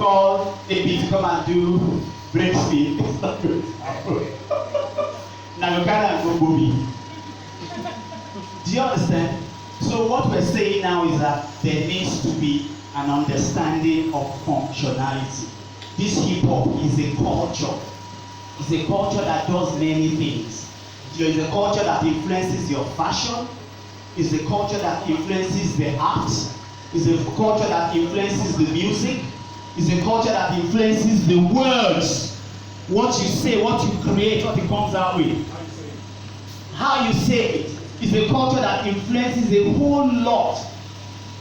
call a beat to come and do break speed. It's not good. Now you can't go booby. Do you understand? So what we're saying now is that there needs to be an understanding of functionality. This hip hop is a culture. It's a culture that does many things. There is a culture that influences your fashion. It's a culture that influences the art. It's a culture that influences the music. It's a culture that influences the words. What you say, what you create, what it comes out with. How you say it. It's a culture that influences a whole lot.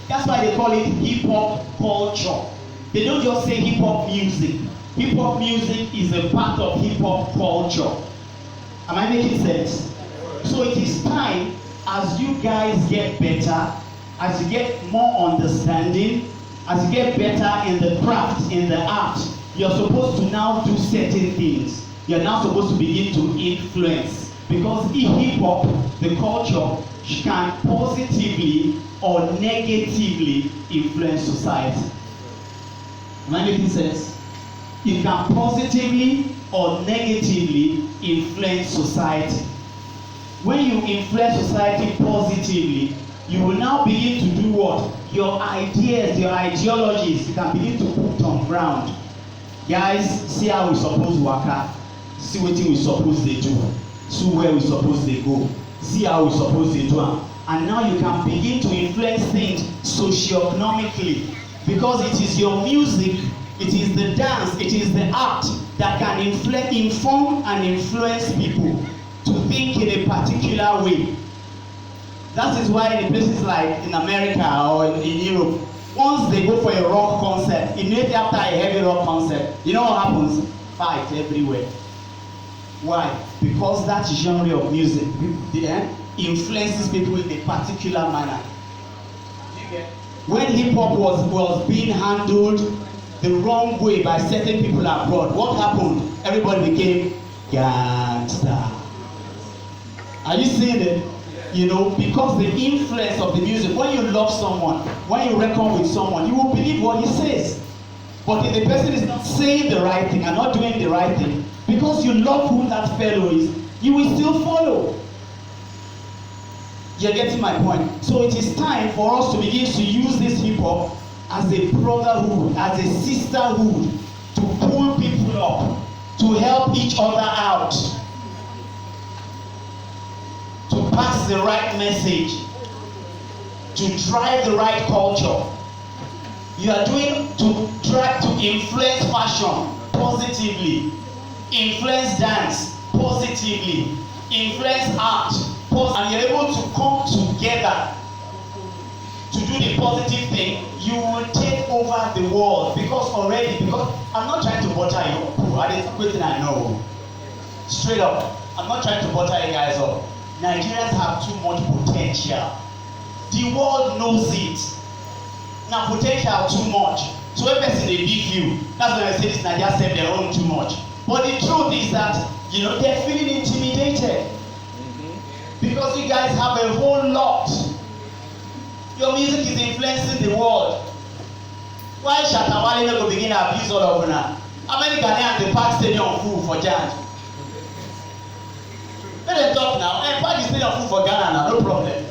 That's why they call it hip hop culture. They don't just say hip hop music. Hip hop music is a part of hip hop culture. Am I making sense? So it is time, as you guys get better, as you get more understanding, as you get better in the craft, in the art, you're supposed to now do certain things. You're now supposed to begin to influence. Because in hip hop, the culture can positively or negatively influence society. Am I making sense? It can positively or negatively influence society. When you influence society positively, you will now begin to do what? Your ideas, your ideologies, you can begin to put on ground. Guys, see how we suppose work out. See what we suppose they do. See where we suppose they go. See how we suppose they do am. And now you can begin to influence things socio-economically. Because it is your music, it is the dance, it is the art that can inform and influence people to think in a particular way. That is why in places like in America or in Europe, once they go for a rock concert, immediately after a heavy rock concert, you know what happens? Fight everywhere. Why? Because that genre of music influences people in a particular manner. When hip hop was being handled the wrong way by certain people abroad, what happened? Everybody became gangster. Are you seeing it? You know, because the influence of the music, when you love someone, when you reckon with someone, you will believe what he says. But if the person is not saying the right thing and not doing the right thing, because you love who that fellow is, you will still follow. You're getting my point? So it is time for us to begin to use this hip hop as a brotherhood, as a sisterhood, to pull people up, to help each other out, to pass the right message, to drive the right culture. You are doing to try to influence fashion positively, influence dance positively, influence art, and you're able to come together to do the positive thing. You will take over the world because I'm not trying to butter you up. That is everything I know. Straight up, I'm not trying to butter you guys up. Nigerians have too much potential. The world knows it. Now potential too much. So when person dey beat you, that's when I say this Nigeria sef their own too much. But the truth is that, you know, they're feeling intimidated. Because you guys have a whole lot. Your music is influencing the world. Why Shatta Wale no go begin to abuse all of una? How many Ghanaians dey park stadium full for jazz? Let them talk now. Hey, park the stadium full for Ghana now, no problem.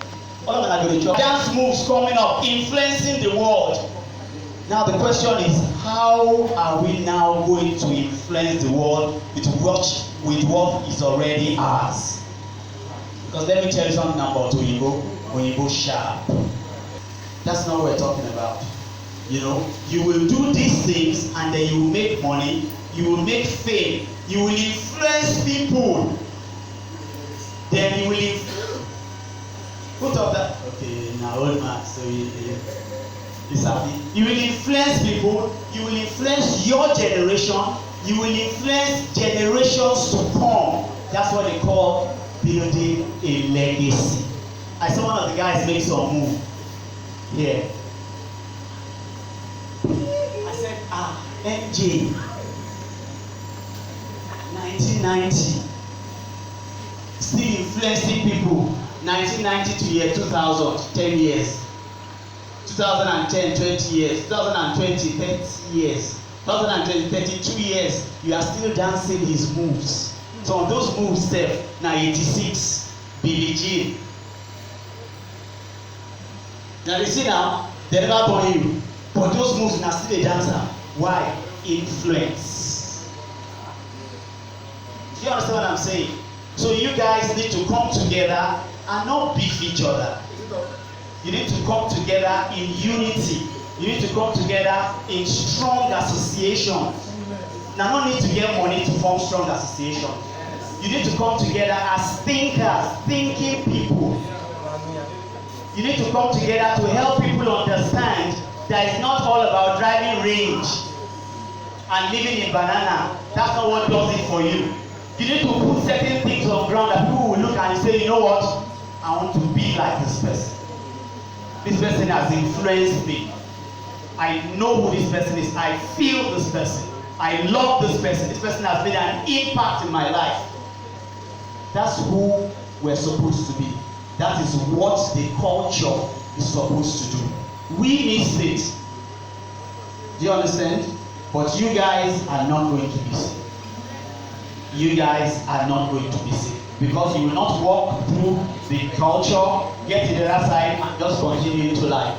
All of them are going to chop. Dance moves coming up, influencing the world. Now the question is, how are we now going to influence the world with what is already ours? Because let me tell you something about Oyinbo sharp. That's not what we're talking about. You know, you will do these things and then you will make money, you will make fame, you will influence people. Then you will put up that. Okay, now old man, so he's happy. You will influence people, you will influence your generation, you will influence generations to come. That's what they call building a legacy. I saw one of the guys make some move here. I said, MJ, 1990, still influencing people. 1990 to year 2000, 10 years. 2010, 20 years. 2020, 30 years. 32 years, you are still dancing his moves. Some of those moves sef na 86, Billie Jean. Now you see now, they never born you, but those moves na still dey dance am. Why? Influence. Do you understand what I'm saying? So you guys need to come together and not beef each other. You need to come together in unity. You need to come together in strong association. Now, no need to get money to form strong association. You need to come together as thinkers, thinking people. You need to come together to help people understand that it's not all about driving range and living in banana. That's not what does it for you. You need to put certain things on ground that people will look and say, you know what? I want to be like this person. This person has influenced me. I know who this person is. I feel this person. I love this person. This person has made an impact in my life. That's who we're supposed to be. That is what the culture is supposed to do. We miss it. Do you understand? But you guys are not going to miss it. You guys are not going to miss it. Because you will not walk through the culture, get to the other side, and just continue into life.